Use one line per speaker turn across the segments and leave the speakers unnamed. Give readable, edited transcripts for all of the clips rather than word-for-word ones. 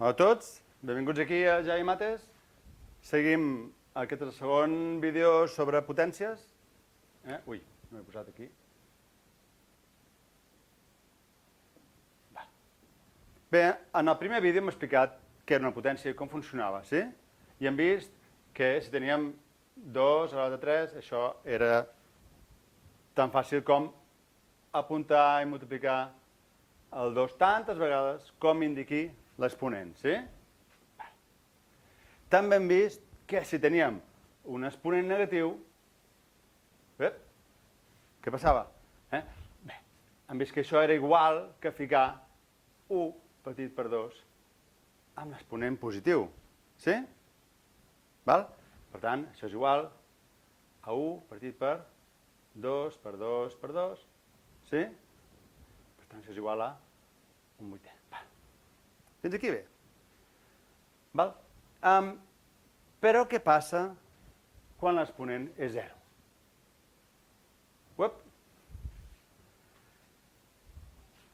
Hola a tots, benvinguts aquí a Javi Mates. Seguim aquest segon vídeo sobre potències. Ui, no m'he posat aquí. Bé, en el primer vídeo hem explicat què era una potència i com funcionava, sí? I hem vist que si teníem 2 elevats a 3, això era tan fàcil com apuntar i multiplicar el 2 tantes vegades com indiqui l'exponent, sí? També hem vist que si teníem un exponent negatiu, què passava? Bé, hem vist que això era igual que ficar 1 partit per 2 amb l'exponent positiu, sí? Per tant, això és igual a 1 partit per 2 per 2 per 2, sí? Per tant, això és igual a 1/8. Fins aquí bé. Però què passa quan l'exponent és 0?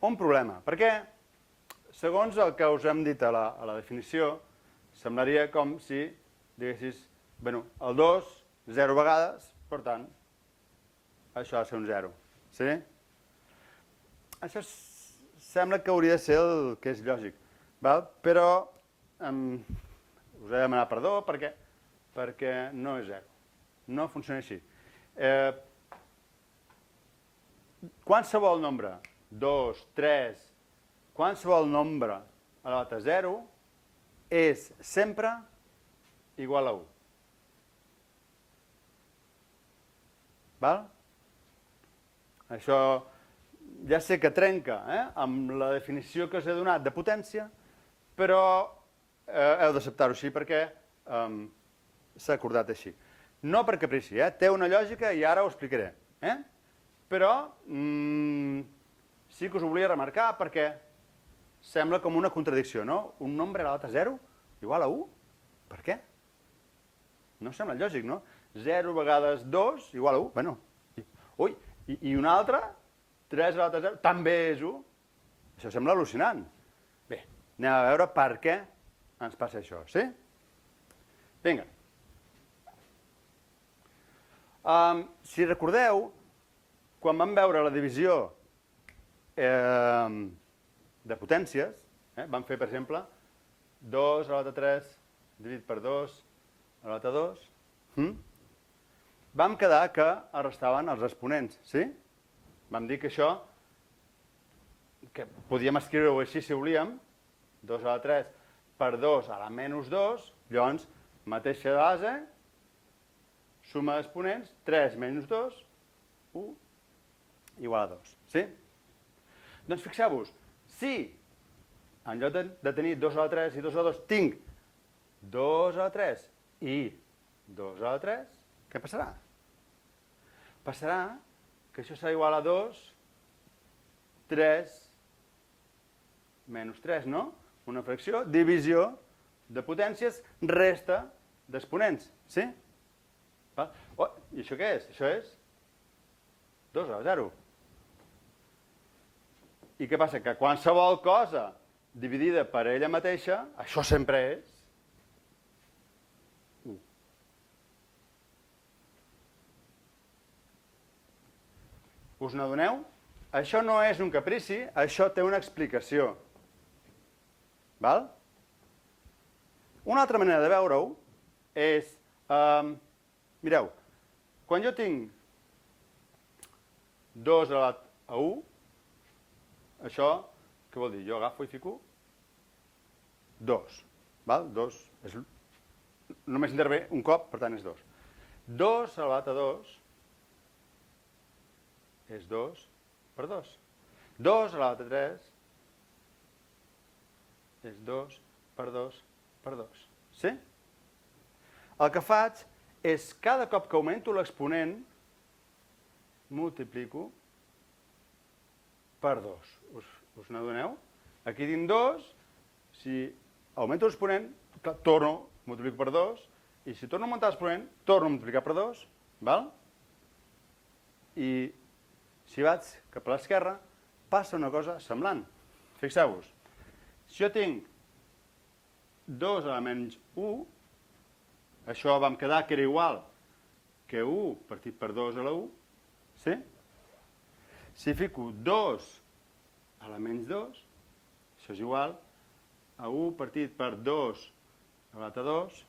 Un problema, perquè segons el que us hem dit a la definició, semblaria com si diguessis, el 2, 0 vegades, per tant, això ha de ser un 0, sí? Això sembla que hauria de ser el que és lògic, però us he de demanar perdó perquè no és 0, no funciona així. Qualsevol nombre, 2, 3, qualsevol nombre elevat a 0 és sempre igual a 1. Això ja sé que trenca amb la definició que us he donat de potència, però heu d'acceptar-ho així perquè s'ha acordat així. No per caprici, té una lògica i ara ho explicaré. Però sí que us ho volia remarcar perquè sembla com una contradicció, no? Un nombre elevat a 0 igual a 1? Per què? No sembla lògic, no? 0 vegades 2 igual a 1. Ui, i un altre, 3 elevat a 0, també és 1. Això sembla al·lucinant. Bé, anem a veure per què ens passa això, sí? Vinga. Si recordeu, quan vam veure la divisió de potències, vam fer, per exemple, 2 elevat a 3 dividit per 2 elevat a 2, vam quedar que es restaven els exponents, sí? Vam dir que això, que podíem escriure-ho així si volíem, 2 elevat a 3 per 2 a la menys 2, llavors, mateixa base, suma d'exponents, 3 menys 2, 1 igual a 2, sí? Doncs fixeu-vos, si en lloc de tenir 2 elevat a 3 i 2 elevat a 2 tinc 2 elevat a 3 i 2 elevat a 3, què passarà? Passarà que això serà igual a 2, 3, menys 3, no? Una fracció, divisió de potències, resta d'exponents, sí? I això què és? Això és 2 elevat a 0. I què passa? Que qualsevol cosa dividida per ella mateixa, això sempre és 1. Us n'adoneu? Això no és un caprici, això té una explicació. Una altra manera de veure-ho és, mireu, quan jo tinc 2 elevat a 1, això, què vol dir? Jo agafo i fico 2. 2, només intervé un cop, per tant és 2. 2 elevat a 2 és 2 per 2. 2 elevat a 3 és 2 per 2 per 2. Sí? El que faig és, cada cop que augmento l'exponent, multiplico per 2. Us n'adoneu? Aquí tinc 2, si augmento l'exponent, torno, multiplico per 2, i si torno a augmentar l'exponent, torno a multiplicar per 2, i si vaig cap a l'esquerra, passa una cosa semblant. Fixeu-vos, si jo tinc 2 a la menys 1, això vam quedar que era igual que 1 partit per 2 a la 1, sí? Si fico 2 a la menys 2, això és igual a 1 partit per 2 a la 2,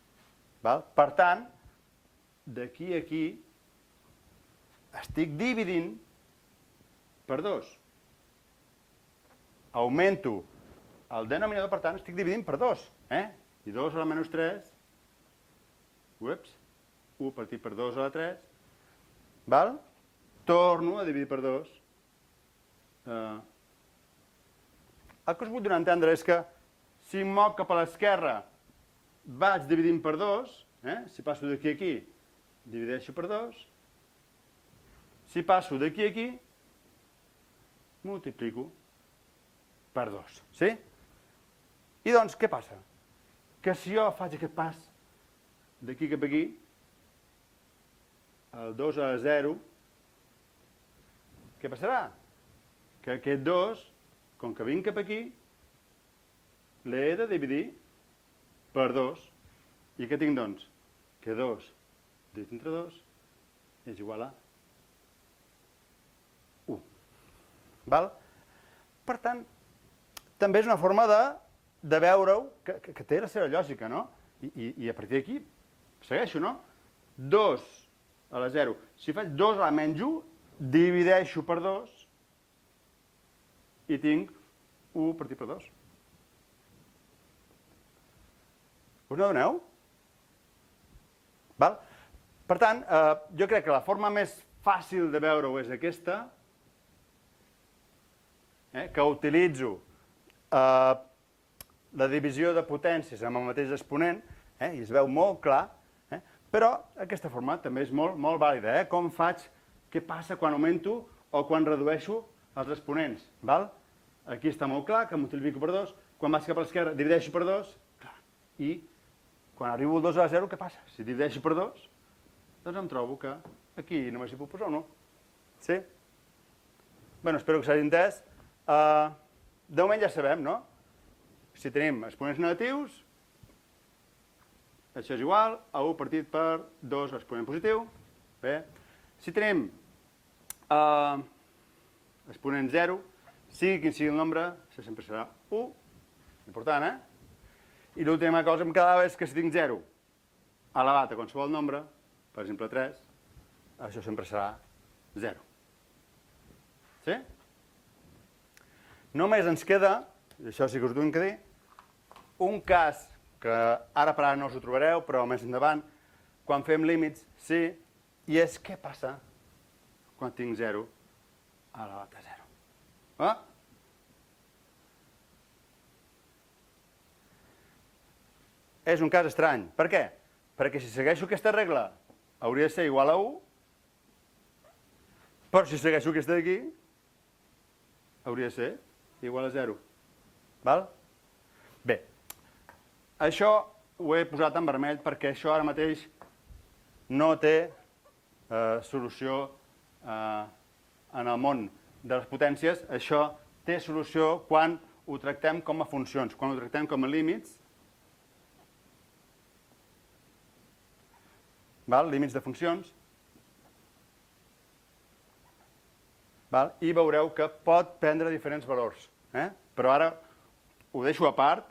val? Per tant, d'aquí a aquí estic dividint per 2. Augmento el denominador, per tant, estic dividint per 2. I 2 a la menys 3, 1 partit per 2 a la 3, val? Torno a dividir per 2. El que us vull donar a entendre és que si em moc cap a l'esquerra vaig dividint per 2, si passo d'aquí a aquí, divideixo per 2, si passo d'aquí a aquí, multiplico per 2, sí? I doncs, què passa? Que si jo faig aquest pas d'aquí cap aquí, el 2 a 0, què passarà? Que aquest 2, com que vinc cap aquí, l'he de dividir per 2. I què tinc, doncs? Que 2 dividit entre 2 és igual a 1. Val? Per tant, també és una forma de veure-ho que té la seva lògica, no? I a partir d'aquí segueixo, no? 2 a la 0. Si faig 2 a la menys 1, divideixo per 2 i tinc 1 partit per 2. Us n'adoneu? Val? Per tant, jo crec que la forma més fàcil de veure-ho és aquesta, que utilitzo la divisió de potències amb el mateix exponent, i es veu molt clar, però aquesta forma també és molt vàlida. Com faig, què passa quan augmento o quan redueixo els exponents. Aquí està molt clar que multiplico per 2, quan vaig cap a l'esquerra divideixo per 2, i quan arribo al 2 a la 0, què passa? Si divideixo per 2, doncs em trobo que aquí només hi puc posar 1. Sí? Bé, espero que s'hagi entès. De moment ja sabem, no? Si tenim exponents negatius, això és igual a 1 partit per 2 exponent positiu. Bé. Si tenim exponent 0, sigui quin sigui el nombre, això sempre serà 1. Important, I l'última cosa que em quedava és que si tinc 0 elevat a qualsevol nombre, per exemple 3, això sempre serà 0. Sí? Només ens queda, i això sí que us ho tinc que dir, un cas que ara per ara no us ho trobareu, però més endavant, quan fem límits, sí, i és què passa quan tinc 0 elevat a 0. És un cas estrany. Per què? Perquè si segueixo aquesta regla hauria de ser igual a 1, però si segueixo aquesta d'aquí hauria de ser igual a 0. Val? Bé, això ho he posat en vermell perquè això ara mateix no té solució en el món de les potències. Això té solució quan ho tractem com a funcions, quan ho tractem com a límits, límits de funcions, i veureu que pot prendre diferents valors. Però ara ho deixo a part,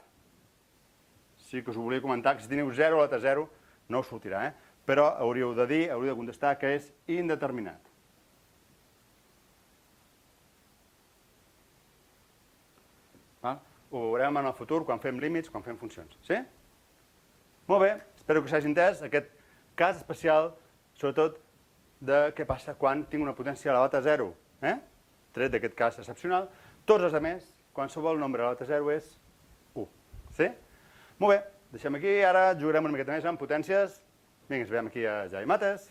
sí que us ho volia comentar, que si teniu 0 elevat a 0 no us sortirà, però hauríeu de dir, hauríeu de contestar que és indeterminat. Ho veurem en el futur quan fem límits, quan fem funcions. Sí? Molt bé, espero que s'hagi entès aquest cas especial, sobretot de què passa quan tinc una potència elevat a 0. Tret d'aquest cas excepcional, tots els altres, qualsevol nombre elevat a 0 és 1. Sí? Molt bé, deixem aquí, ara jugarem una miqueta més amb potències. Vinga, ens veiem aquí a Jai Mates.